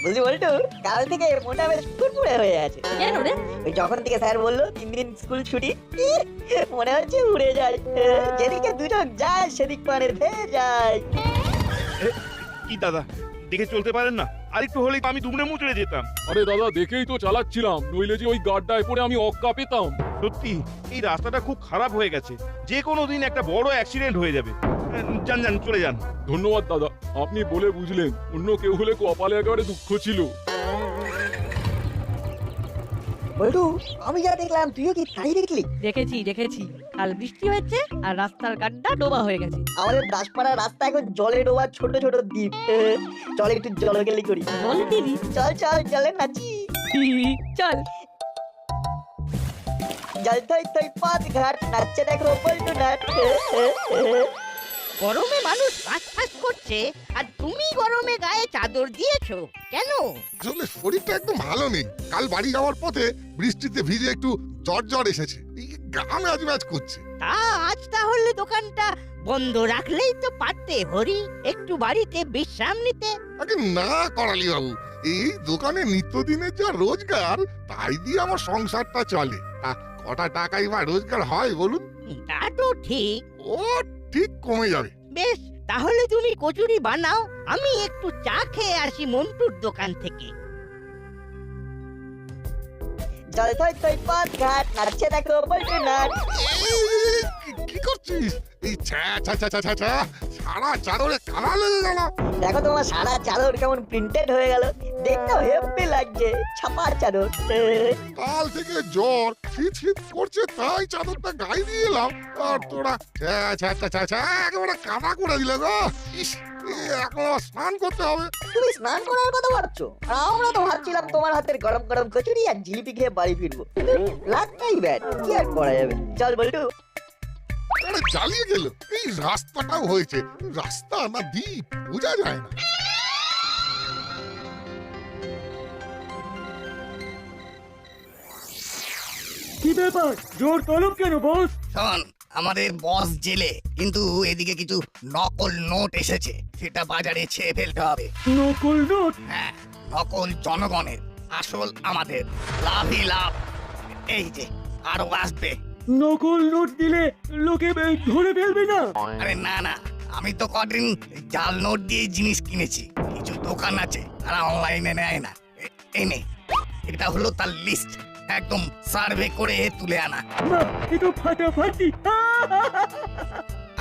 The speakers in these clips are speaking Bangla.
বুঝলি বলটু, কাল থেকে মোটা বেশ ফুরফুরে হয়ে আছে। কেন রে? ওই যখন থেকে স্যার বললো 3 দিন স্কুল ছুটি, মনে হচ্ছে উড়ে যায়। যেদিকে দুচোখ যায় সেদিক পানের ভেয়ে যায়। কি দাদা, দেখে চলতে পারেন না? আরেকটু হলেই তো আমি দুমড়ে মুচড়ে যেতাম। আরে দাদা দেখেই তো চালাচ্ছিলাম, নইলে যে ওই গাড্ডায় পড়ে আমি অক্কা পেতাম। সত্যি এই রাস্তাটা খুব খারাপ হয়ে গেছে, যে কোনো দিন একটা বড় অ্যাক্সিডেন্ট হয়ে যাবে। যান যান, চলে যান। ধন্যবাদ দাদা, আপনি বলে বুঝলেন, অন্য কেউ হলে কপালে একেবারে দুঃখ ছিল। বলটু, আমি যা দেখলাম তুইও কি তাই দেখলি? দেখেছি। কাল বৃষ্টি হয়েছে আর রাস্তার গাড্ডা ডোবা হয়ে গেছে। আমাদের দাসপাড়ার রাস্তা এখন জলে ডোবা ছোট ছোট দ্বীপ। চল একটু জলকেলি করি। বল দিদি। চল জলে নাচি। চল। জল থই থই পথ ঘাট নাচছে দেখো বলটু নাচ। গরমে মানুষ হাঁস করছে আর তুমি গরমে গায়ে চাদর দিয়েছো কেন? আসলে শরীরটা একদম ভালো নেই। কাল বাড়ি যাওয়ার পথে বৃষ্টিতে ভিজে একটু জ্বর এসেছে। এই গামে আজ ম্যাচ করছে। তা আজ তাহলে দোকানটা বন্ধ রাখলেই তো পারতে হরি, একটু বাড়িতে বিশ্রাম নিতে। আগে না করালি বাবু, এই দোকানে নিত্যদিনের যা রোজগার তাই দিয়ে আমার সংসারটা চলে। তা কটা টাকাই বা রোজগার হয় বলুন? তা তো ঠিক। ও ঠিক কমে যাবে। বেশ, তাহলে তুমি কচুরি বানাও, আমি একটু চা খেয়ে আসি মন্টুর দোকান থেকে। জল থই থই পথ ঘাট নাচছে দেখো বলটু নাচ। কি করছিস? এই ছ্যা ছ্যা ছ্যা ছ্যা ছ্যা, সারা চাদরে কালা লেগে গেল। দেখো তোমার সারা চাদর কেমন প্রিন্টেড হয়ে গেল, দেখতে হেব্বি লাগছে। ছাপা চাদর। কাল থেকে জ্বর শীত শীত করছে, তাই চাদরটা গায়ে দিয়ে এলাম। আর তোরা ছ্যা ছ্যা ছ্যা ছ্যা ছ্যা একেবারে কাদা করে দিলে গো। ইস, এখন আবার স্নান করতে হবে। তুমি স্নান করার কথা ভাবছো, আর আমরা তো ভাবছিলাম তোমার হাতের গরম গরম কচুরি আর জিলিপি খেয়ে বাড়ি ফিরবো। লাটটাই ব্যাট, কি আর করা যাবে। চল বলটু। আরে জ্বালিয়ে গেল। এই রাস্তাটাও হয়েছে, রাস্তা না দ্বীপ বোঝা যায় না। কি ব্যাপার, জোর তলব কেন বস? শোন, আমাদের বস জেলে, কিন্তু এদিকে কিছু নকল নোট এসেছে, সেটা বাজারে ছেড়ে ফেলতে হবে। নকল নোট? হ্যাঁ, নকল জনগণের, আসল আমাদের। লাভই লাভ। এই যে আরো আসবে। নকল নোট দিলে লোকে ধরে ফেলবে না? আরে না না, আমি তো কদিন জাল নোট দিয়ে জিনিস কিনেছি। কিছু দোকান আছে তারা অনলাইনে নেয় না। এই নে, এটা হলো তার লিস্ট, একদম সার্ভে করে তুলে আনা। বাহ, এ তো ফাটাফাটি।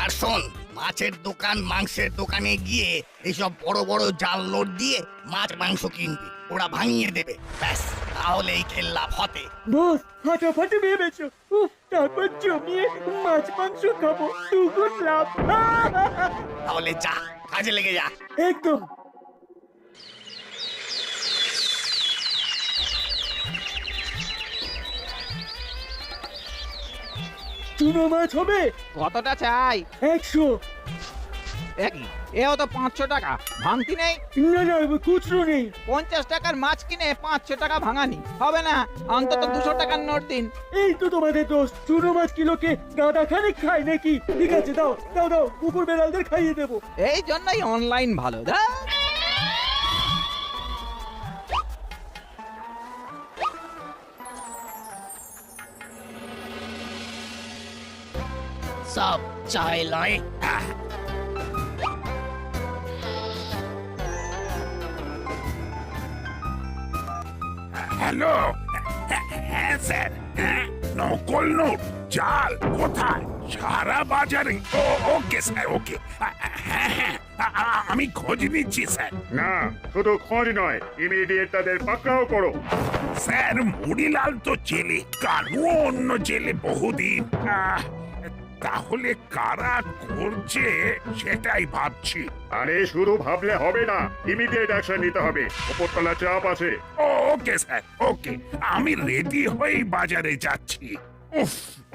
আর শোন, মাছের দোকান মাংসের দোকানে গিয়ে এইসব বড় বড় জাল নোট দিয়ে মাছ মাংস কিনবি, ওরা ভাঙিয়ে দেবে। ব্যাস, তাহলে এই খেল্লা ফতে। বস ফাটাফাটি ভেবেছো। উফ, তারপর জমিয়ে মাছ মাংস খাবো, দুগুণ লাভ। তাহলে যা, কাজে লেগে যা। একদম। চুনো মাছ হবে কতটা চাই? 100। একই, এও তো 500 টাকা, ভাঙতি নেই? না না, খুচরো নেই। 50 টাকার মাছ কিনে 500 টাকা ভাঙানি হবে না, অন্তত 200 টাকার নোট দিন। এই তো তোমাদের দোষ, চুনো মাছ কিলোকে গাদা খানিক খায় নাকি? ঠিক আছে, দাও দাও দাও, কুকুর বেড়ালদের খাইয়ে দেবো। এই জন্যই অনলাইন ভালো। সব চাই লয়। হ্যালো, হ্যাঁ স্যার। নকল নোট জাল কোথায়? সারা বাজারে? ওকে স্যার, ওকে। হ্যাঁ হ্যাঁ, আমি খোঁজ নিচ্ছি স্যার। না, শুধু খোঁজ নয়, ইমিডিয়েট তাদের পাকড়াও করো। স্যার, মুড়িলাল তো জেলে, কানু অন্য জেলে বহুদিন। তাহলে কারা করছে সেটাই ভাবছি। আরে শুধু ভাবলে হবে না, ইমিডিয়েট অ্যাকশন নিতে হবে। উপরতলা চাপ আছে। ওকে স্যার, ওকে। আমি রেডি হয়েই বাজারে যাচ্ছি।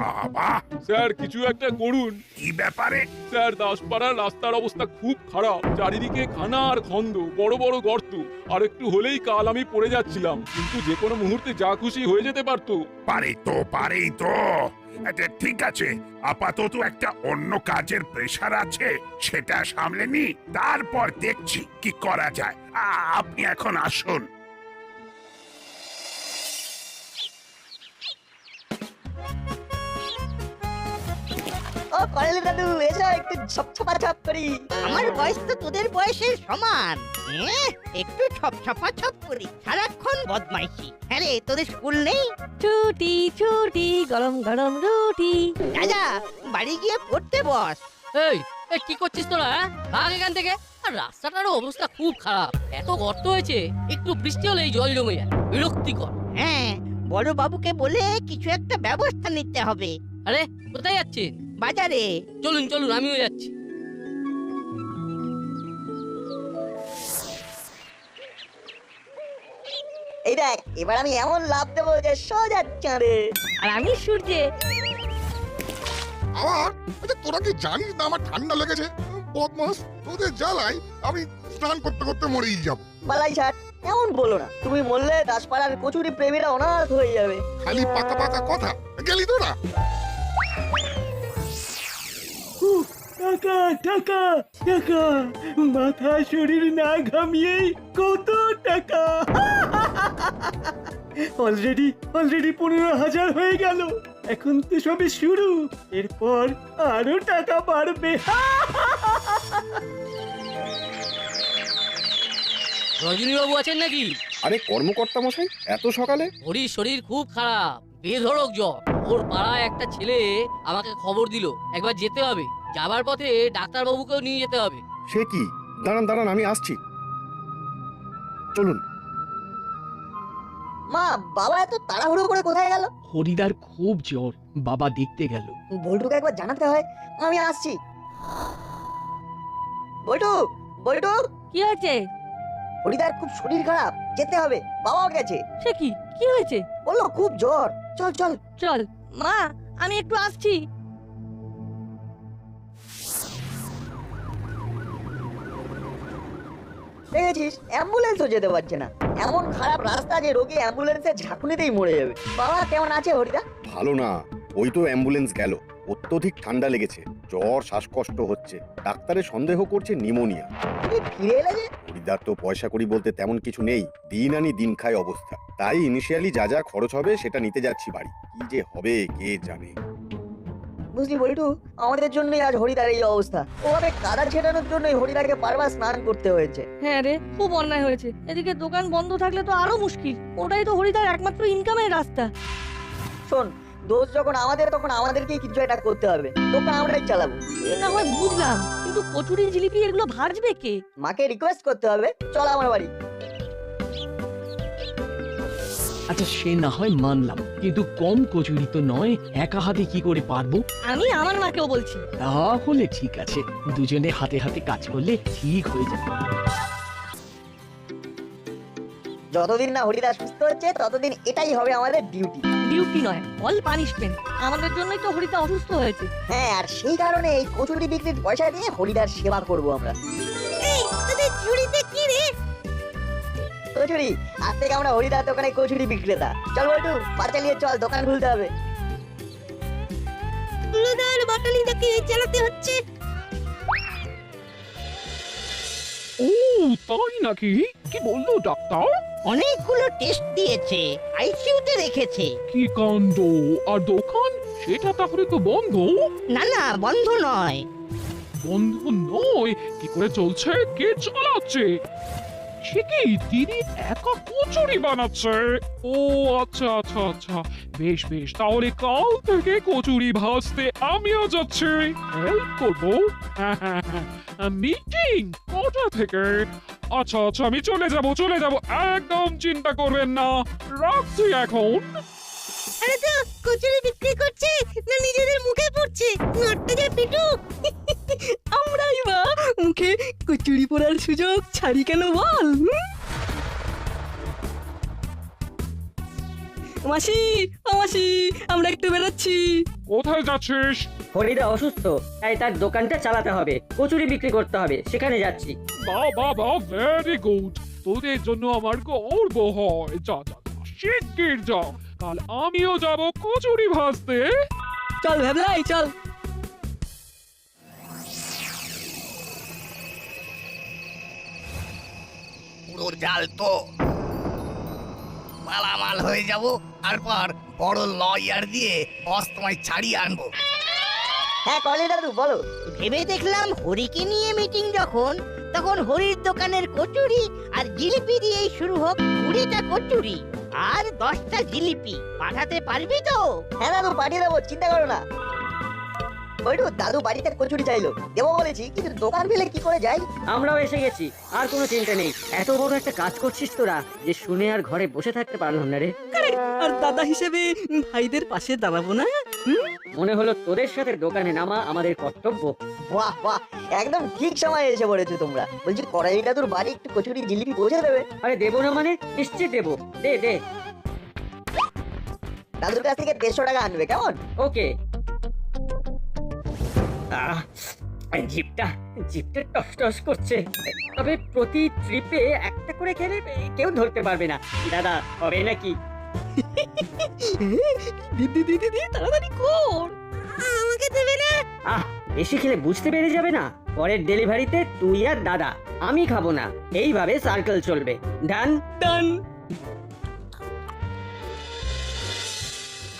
বাবা, স্যার কিছু একটা করুন। কি ব্যাপারে? স্যার দাসপাড়ার রাস্তার অবস্থা খুব খারাপ, চারিদিকে খানা আর খন্দ, বড় বড় গর্ত। আর একটু হলেই কাল আমি পড়ে যাচ্ছিলাম, কিন্তু যে কোনো মুহূর্তে যা খুশি হয়ে যেতে পারতো। পারেই তো। আচ্ছা, ঠিক আছে, আপাতত একটা অন্য কাজের প্রেশার আছে, সেটা সামলে নি, তারপর দেখছি কি করা যায়। আপনি এখন আসুন। ও কলেজ দাদু এসো একটু ছপ করি। আমার বয়স তো তোদের বয়সের সমান। একটু ছপ করি, সারাক্ষণ বদমাইশি। হ্যাঁ রে, তোদের স্কুল নেই? ছুটি ছুটি, গরম গরম রুটি। রাজা, বাড়ি গিয়ে পড়তে বস। এই এই কি করছিস তোরা? ভাগ এখান থেকে। আর রাস্তাটার অবস্থা খুব খারাপ, এত গর্ত হয়েছে, একটু বৃষ্টি হলেই জল জমে যায়, বিরক্তিকর। হ্যাঁ, বড় বাবুকে বলে কিছু একটা ব্যবস্থা নিতে হবে। আরে কোথায় যাচ্ছেন? বাজারে। চলুন চলুন, আমিও যাচ্ছি। এই দেখ, এবার আমি এমন লাভ দেবো যে সোজা চাঁদে। আর আমি সূর্যে। আবার আচ্ছা, তোরা কি জানিস না আমার ঠান্ডা লেগেছে? বদমাস, তোদের জ্বালায় আমি স্নান করতে করতে মরেই যাব। বালাই ষাট, এমন বলো না। তুমি মরলে দাসপাড়ার কচুরি প্রেমীরা অনাথ হয়ে যাবে। খালি পাকা কথা। গেলি তোরা? টাকা টাকা টাকা, মাথা শরীর না ঘামিয়েই কত টাকা। অলরেডি 15,000 হয়ে গেল। এখন তো সবে শুরু, এরপর আরো টাকা বাড়বে। রজনীবাবু আছেন নাকি? আরে কর্মকর্তা মশাই, এত সকালে? হরির শরীর খুব খারাপ, বেধড়ক জ্বর। ওর পাড়ায় একটা ছেলে আমাকে খবর দিল, একবার যেতে হবে। যাবার পথে ডাক্তারবাবুকেও নিয়ে যেতে হবে। সে কি? দাঁড়ান আমি আসছি। চলুন। মা, বাবা এত তাড়াহুড়ো করে কোথায় গেল? হরিদার খুব জ্বর, বাবা দেখতে গেল। বল্টুকে একবার জানাতে হয়। আমি আসছি। বল্টু, কি হয়েছে? হরিদার খুব শরীর খারাপ, যেতে হবে। বাবাও গেছে। সে কি কি হয়েছে? বললো খুব জ্বর। চল চল চল মা, আমি একটু আসছি। দেখেছিস, অ্যাম্বুলেন্সও যেতে পারছে না। এমন খারাপ রাস্তা যে রোগী অ্যাম্বুলেন্সের ঝাঁকুনিতেই মরে যাবে। বাবা কেমন আছে হরিদা? ভালো না, ওই তো অ্যাম্বুলেন্স গেল। অত্যধিক ঠান্ডা লেগেছে, জ্বর, শ্বাসকষ্ট হচ্ছে। ডাক্তারে সন্দেহ করছে নিউমোনিয়া। ফিরে এলে যে? হরিদার তো পয়সা কড়ি বলতে তেমন কিছু নেই, দিন আনি দিন খায় অবস্থা। তাই ইনিশিয়ালি যা খরচ হবে সেটা নিতে যাচ্ছি বাড়ি। কি যে হবে কে জানে। বুঝলি বল্টু, আমাদের জন্যই আজ হরিদার এই অবস্থা। ওভাবে কাদা ছেটানোর জন্যই হরিদাকে বারবার স্নান করতে হয়েছে। হ্যাঁ রে, খুব অন্যায় হয়েছে। এদিকে দোকান বন্ধ থাকলে তো আরো মুশকিল। ওটাই তো হরিদার একমাত্র ইনকামের রাস্তা। শোন, দোষ যখন আমাদের, তখন আমাদেরকেই কিছু একটা করতে হবে। দোকান আমরাই চালাবো। এ না হয় বুঝলাম, কিন্তু কচুরি জিলিপি এগুলো ভাজবে কে? মাকে রিকোয়েস্ট করতে হবে। চল আমার বাড়ি। আচ্ছা সে না হয় মানলাম, কিন্তু কম কচুরি তো নয়, একা হাতে কি করে পারবো? আমি আমার মাকেও বলছি। তাহলে ঠিক আছে, দুজনে হাতে হাতে কাজ করলে ঠিক হয়ে যাবে। যতদিন না হরিদা সুস্থ হচ্ছে, ততদিন এটাই হবে আমাদের ডিউটি। ডিউটি নয়, অল পানিশমেন্ট। আমাদের জন্যই তো হরিদা অসুস্থ হয়েছে। হ্যাঁ, আর সেই কারণে এই কচুরি বিক্রির পয়সা দিয়ে হরিদার সেবা করব আমরা। এই, তোদের ঝুড়িতে কি রে? কচুরি। আজ থেকে আমরা হরিদার দোকানে কচুরি বিক্রেতা। চল বল্টু, পা চালিয়ে চল, দোকান খুলতে হবে। হলুদার বাটালিটাকে চালাতে হচ্ছে। ও তাই নাকি? কি বললো ডাক্তার? অনেকগুলো টেস্ট দিয়েছে, আইসিইউতে রেখেছে। কি কাণ্ড! আর দোকান সেটা তাহলে তো বন্ধ? না, বন্ধ নয়। বন্ধ নয়? কি করে চলছে? কে চালাচ্ছে? সে কি দিদি একা কচুরি বানাচ্ছে? ও আচ্ছা, বেশ তাহলে কাল থেকে কচুরি ভাজতে আমিও যাচ্ছি, হেল্প করবো। মিটিং কটা থেকে? আচ্ছা আমি চলে যাব, একদম চিন্তা করবেন না, রাখছি এখন। আরে তো কচুরি বিক্রি করছে না নিজেদের মুখে পড়ছে? নাটটা যা পিটু। আমরাই বা মুখে কচুরি পোড়ার সুযোগ ছাড়ি কেন বল? মাসি ও মাসি আমরা একটু বেরোচ্ছি। কোথায় যাচ্ছিস? হরিদা অসুস্থ, তাই তার দোকানটা চালাতে হবে, কচুরি বিক্রি করতে হবে, সেখানে যাচ্ছি। বাবা ভেরি গুড, তোদের জন্য আমার গর্ব হয়। যা যা যা, শিগগির যা, কাল আমিও যাব কচুরি ভাজতে। চল ভেবলাই চল। পুরো জাল তো মালামাল হয়ে যাব, তারপর বড় লয়ার দিয়ে বস তোমায় ছাড়িয়ে আনবো। হ্যাঁ কলি দাদু বলো। ভেবে দেখলাম হরিকে নিয়ে মিটিং যখন, তখন হরির দোকানের কচুরি আর জিলিপি দিয়েই শুরু হোক। 20টা কচুরি আর 10টা জিলিপি পাঠাতে পারবি তো? হ্যাঁ দাদু পাঠিয়ে দেবো, চিন্তা করো না। ওইটু দাদু বাড়িতে কচুরি চাইলো, দেবো বলেছি, কিন্তু দোকান ফেলে কি করে যাই? আমরাও এসে গেছি, আর কোনো চিন্তা নেই। এত বড় একটা কাজ করছিস তোরা, যে শুনে আর ঘরে বসে থাকতে পারলাম না রে। আর দাদা হিসেবে ভাইদের পাশে দাঁড়াবো না? মনে হলো তোদের সাথে দোকানে নামা আমাদের কর্তব্য। বাহ বাহ, একদম ঠিক সময় এসে পড়েছো তোমরা। বলছি করাই দাদুর বাড়ি একটু কচুরি জিলিপি পৌঁছে দেবে? আরে দেবো না মানে? নিশ্চিত দেবো, দে দে। দাদুর কাছ থেকে 150 টাকা আনবে, কেমন? ওকে। জিপটা টস টস করছে, তবে প্রতি ট্রিপে একটা করে খেলে কেউ ধরতে পারবে না। দাদা হবে নাকি? দিদি দিদি দিদি তাড়াতাড়ি কর, আমাকে দেবে না? বেশি খেলে বুঝতে পেরে যাবে না। পরের ডেলিভারিতে তুই আর দাদা, আমি খাবো না। এইভাবে সার্কেল চলবে। ডান ডান।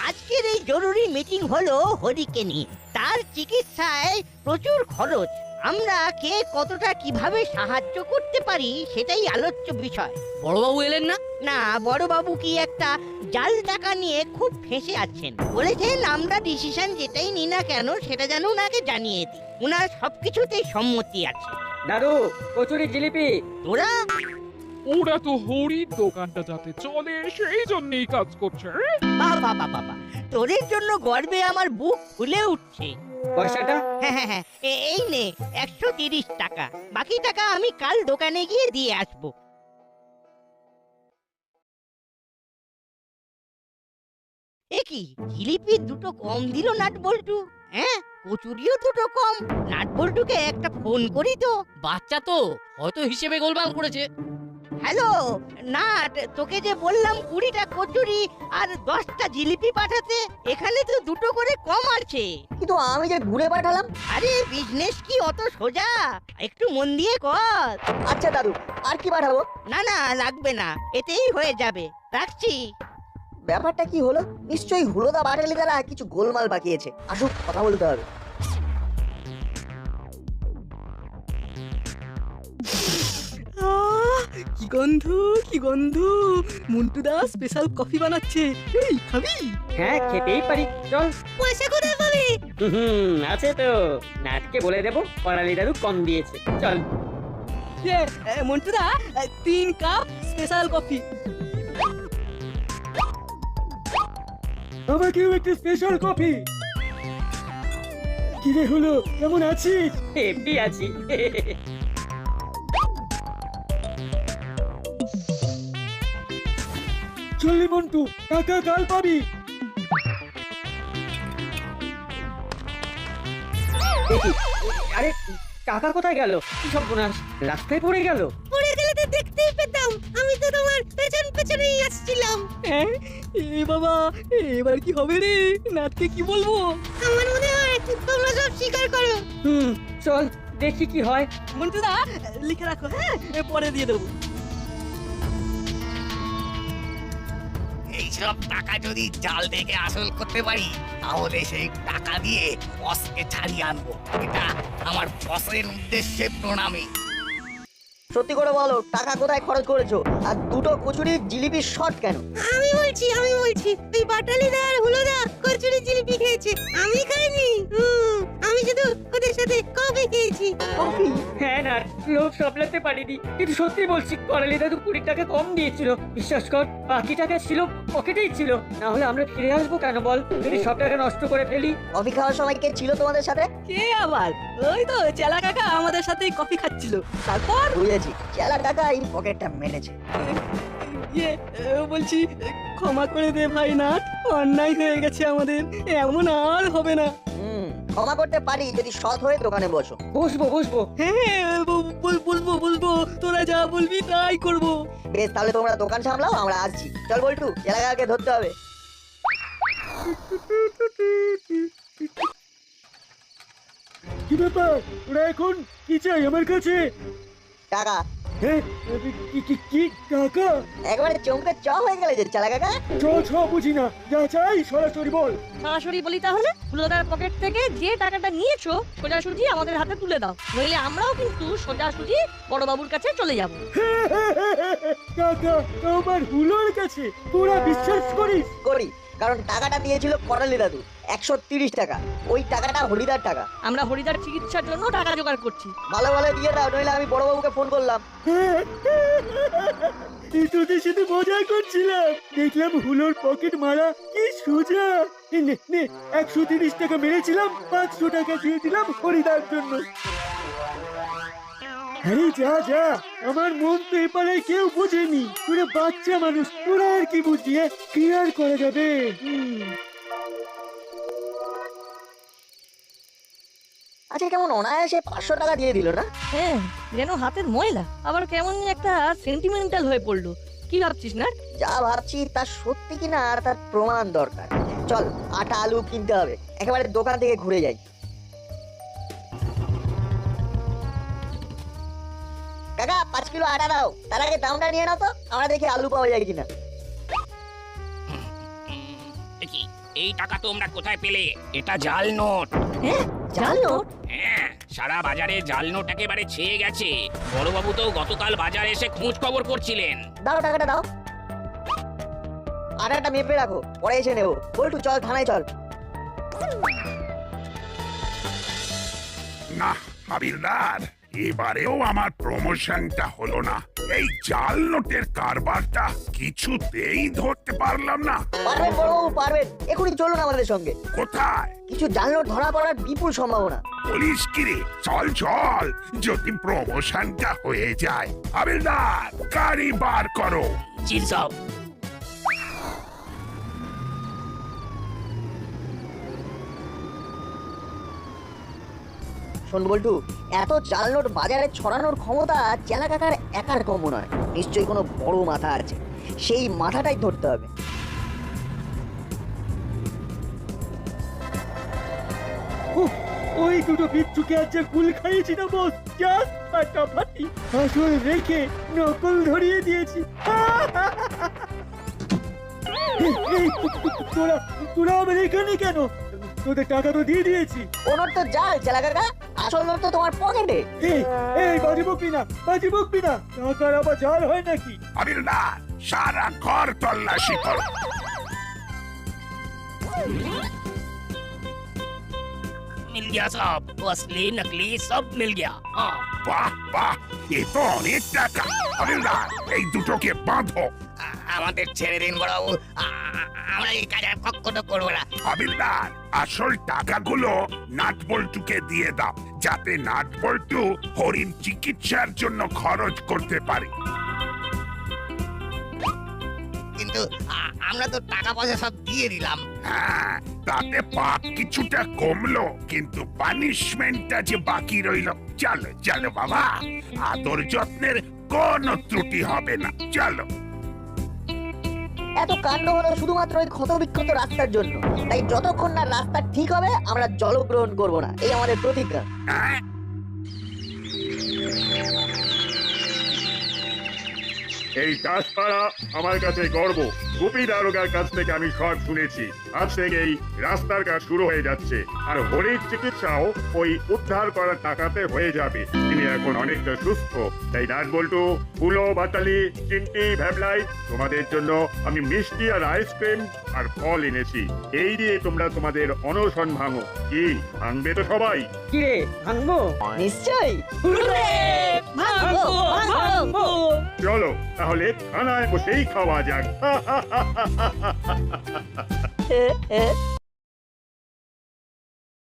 আজকের এই জরুরি মিটিং হলো হরিকে নিয়ে। তার চিকিৎসায় প্রচুর খরচ। আমরা কে কতটা কিভাবে সাহায্য করতে পারি সেটাই আলোচ্য বিষয়। বড়বাবু এলেন না? না, বড়বাবু কি একটা জাল টাকা নিয়ে খুব ফেঁসে আছেন। বলেছেন আমরা ডিসিশন যেটাই নি না কেন সেটা যেন ওনাকে জানিয়ে দিই। ওনার সবকিছুতেই সম্মতি আছে। দাদু কচুরি জিলিপি। ওরা তো হরির দোকানটা যাতে চলে সেই জন্যই কাজ করছে। বাবা বাবা, তোদের জন্য গর্বে আমার বুক ফুলে উঠছে। পয়সাটা? হ্যাঁ, এই নে 130 টাকা। বাকি টাকা আমি কাল দোকানে গিয়ে দিয়ে আসবো। এ কি, জিলিপি দুটো কম দিল নাট বল্টু? হ্যাঁ, কচুরিও দুটো কম। নাট বল্টুকে একটা ফোন করি তো। বাচ্চা তো, হয়তো হিসেবে গোলমাল করেছে। হ্যালো নাট, তোকে যে বললাম 20টা কচুরি আর 10টা জিলিপি পাঠাতে, এখানে তো দুটো করে কম আছে। কিন্তু আমি যে ঘুরে পাঠালাম। আরে বিজনেস কি অত সোজা? একটু মন দিয়ে কর। আচ্ছা দাদু, আর কি পাঠাবো? না না, লাগবে না, এতেই হয়ে যাবে। রাখছি। ব্যাপারটা কি হলো? নিশ্চয়ই হুলোদা বাটালি দ্বারা কিছু গোলমাল পাকিয়েছে। আসুক, কথা বলতে হবে। কি গন্ধ, কি গন্ধ! মন্টুদা স্পেশাল কফি বানাচ্ছে, এই খাবি? হ্যাঁ খেতেই পারি, চল। পয়সা কোথায় পাবি? আছে তো, নাটকে বলে দেবো করালি দাদু কম দিয়েছে, চল। মন্টুদা 3 কাপ স্পেশাল কফি। আমাকেও একটা স্পেশাল কফি। কি রে হলো, কেমন আছিস? হেভি আছি। চললি মন্টু, টাকা কাল পাবি। আরে টাকা কোথায় গেল? কি সর্বনাশ, রাস্তায় পড়ে গেল? পড়ে গেলে তো দেখতেই পেতাম, আমি তো তোমার পেছনেই আসছিলাম। এ বাবা, এবার কি হবে রে? নাটকে কি বলবো? আমার মনে হয় তোমরা সব স্বীকার করো। চল দেখি কি হয়। মন্টুদা লিখে রাখো, হ্যাঁ পরে দিয়ে দেবো। এইসব টাকা যদি জাল থেকে আসল করতে পারি, তাহলে সেই টাকা দিয়ে বসকে ছাড়িয়ে আনবো। এটা আমার বসের উদ্দেশ্যে প্রণামী। সত্যি করে বলো, টাকা কোথায় খরচ করেছো? আর দুটো কচুরি জিলিপি শর্ট কেন? আমি বলছি এই বাটালিদা আর হুলোদা কচুরি জিলিপি খেয়েছে, আমি খাইনি। আমি শুধু ওদের সাথে কফি খেয়েছি। কফি? হ্যাঁ না, লোক সামলাতে পারিনি, কিন্তু সত্যি বলছি করালি দাদু 20 টাকা কম দিয়েছিল। বিশ্বাস কর, বাকি টাকা ছিল পকেটেই ছিল। না হলে আমরা ফিরে আসবো কেন বল, যদি সব টাকা নষ্ট করে ফেলি? কফি খাওয়ার সময় কে ছিল তোমাদের সাথে? কে আবার? ওই তো চেলা কাকা আমাদের সাথেই কফি খাচ্ছিল। তারপর বুঝেছি, চেলা টাকা এই পকেটটা মেরেছে। ইয়ে বলছি ক্ষমা করে দে ভাই নাট, অন্যায় হয়ে গেছে আমাদের, এমন আর হবে না। ক্ষমা করতে পারি যদি সৎ হয়ে দোকানে বসো। বসবো। হ্যাঁ বলবো, তোরা যা বলবি তাই করবো। বেশ, তাহলে তোমরা দোকান সামলাও, আমরা আসছি। চল বল্টু, এলাকাকে ধরতে হবে। কি ব্যাপার, ওরা এখন কি চাই আমার কাছে? টাকা। হ্যাঁ কি টাকা? একবারে চমকে চ হয়ে গেলে যে চালা কাকা। ছ বুঝি না, যা চাই সরাসরি বল। সরাসরি বলি তাহলে, হুলোদার পকেট থেকে যে টাকাটা নিয়েছো সোজাসুজি আমাদের হাতে তুলে দাও, নইলে আমরাও কিন্তু সোজাসুজি বড়বাবুর কাছে চলে যাব। টাকা আমার হুলোর কাছে? তোরা বিশ্বাস করিস? করি, কারণ টাকাটা দিয়েছিল করালি দাদু, 130 টাকা। ওই টাকাটা হরিদার টাকা। আমরা হরিদার চিকিৎসার জন্য টাকা জোগাড় করছি। ভালো দিয়ে দাও, নইলে আমি বড়বাবুকে ফোন করলাম। তোদের সাথে মজা করছিলাম, দেখলাম হুলোর পকেট মারা কি সোজা। নে 130 টাকা মেরেছিলাম, 500 টাকা দিয়ে দিলাম হরিদার জন্য। আরে যা, আমার মন তো এপারে কেউ বুঝেনি। তোরা বাচ্চা মানুষ, তোরা আর কি বুঝবি? ক্লিয়ার করা যাবে। আচ্ছা, কেমন অনায়াসে 500 টাকা দিয়ে দিল না? হ্যাঁ, যেন হাতের ময়লা, আবার কেমন একটা সেন্টিমেন্টাল হয়ে পড়লো। কি ভাবছিস না? যা ভাবছি তা সত্যি কিনা আর তার প্রমাণ দরকার। চল, আটা আলু কিনতে হবে, একেবারে দোকান থেকে ঘুরে যাই। কাকা 5 কিলো আটা দাও, তার আগে দামটা নিয়ে নাও তো, আমরা দেখি আলু পাওয়া যায় কিনা। এই টাকা তোমরা কোথায় পেলে? এটা জাল নোট। জাল নোট? হ্যাঁ, সারা বাজারে জাল নোট একেবারে ছেয়ে গেছে। বড়বাবু তো গতকাল বাজারে এসে খোঁজ খবর করছিলেন। দাও টাকাটা দাও। আটাটা মেপে রাখো, পরে এসে নেবো। বল্টু চল, থানায় চল। না হাবিলদার, এবারেও আমার প্রমোশনটা হলো না। এই জাল নোটের কারবারটা কিছুতেই ধরতে পারলাম না। পারবেন বড়বাবু, পারবেন। এখনই চলুন আমাদের সঙ্গে। কোথায়? কিছু জাল নোট ধরা পড়ার বিপুল সম্ভাবনা। পুলিশ কিরে, চল, যদি প্রমোশনটা হয়ে যায়। হাবিলদার, গাড়ি বার করো। জি সব। শোন বল্টু, এত জাল নোট বাজারে ছড়ানোর ক্ষমতা চেলা কাকার একার কম নয়। নিশ্চয়ই কোনো বড় মাথা আছে, সেই মাথাটাই ধরতে হবে। ওই দুটো বিচ্ছুকে আজ যে গুল খাইয়েছি না বস, জাস্ট ফাটাফাটি। আসল রেখে নকল ধরিয়ে দিয়েছি। তোরা আবার এখানে কেন? তোদের টাকা তো দিয়ে দিয়েছি। ও নোট তো জাল চেলা কাকা, আসল নোট তো তোমার পকেটে। এই বাজি বকবি না। টাকার আবার জাল হয় নাকি? হাবিলদার, সারা ঘর তল্লাশি করো। मिल गया साहब, वो असली नकली सब मिल गया। বাহ, এ তো অনেক টাকা। হাবিলদার, এই দুটোকে বাঁধো। আমাদের ছেড়ে দিন বড়বাবু, আমরা এই কাজ আর কখনো করবো না। হাবিলদার, আসল টাকাগুলো নাটবল্টুকে দিয়ে দাও, যাতে নাটবল্টু হরিণ চিকিৎসার জন্য খরচ করতে পারে। কিন্তু আমরা তো টাকা পয়সা সব দিয়ে দিলাম। হ্যাঁ, তাতে পাপ কিছুটা কমলো, কিন্তু পানিশমেন্টটা যে বাকি রইল। চলো বাবা, আদর যত্নের কোনো ত্রুটি হবে না। চলো। এত কাণ্ড হলো শুধুমাত্র ওই ক্ষতবিক্ষত রাস্তার জন্য। তাই যতক্ষণ না রাস্তা ঠিক হবে, আমরা জলগ্রহণ করব না, এই আমাদের প্রতিজ্ঞা। এই দাসপাড়া আমার কাছে গর্ব। গোপী দারোগার কাছ থেকে আমি সব শুনেছি। আজ থেকেই রাস্তার কাজ শুরু হয়ে যাচ্ছে, আর হরির চিকিৎসাও ওই উদ্ধার করার টাকাতে হয়ে যাবে। তিনি এখন অনেকটা সুস্থ। তাই নাটবল্টু, ফুলো, বাটালি, চিমটি, ভ্যাবলাই, তোমাদের জন্য আমি মিষ্টি আর আইসক্রিম আর ফল এনেছি। এই দিয়ে তোমরা তোমাদের অনশন ভাঙো। কি ভাঙবে তো সবাই? কি রে, ভাঙবো? নিশ্চয়ই। ভাঙবো। চলো তাহলে থানায় বসেই খাওয়া যাক।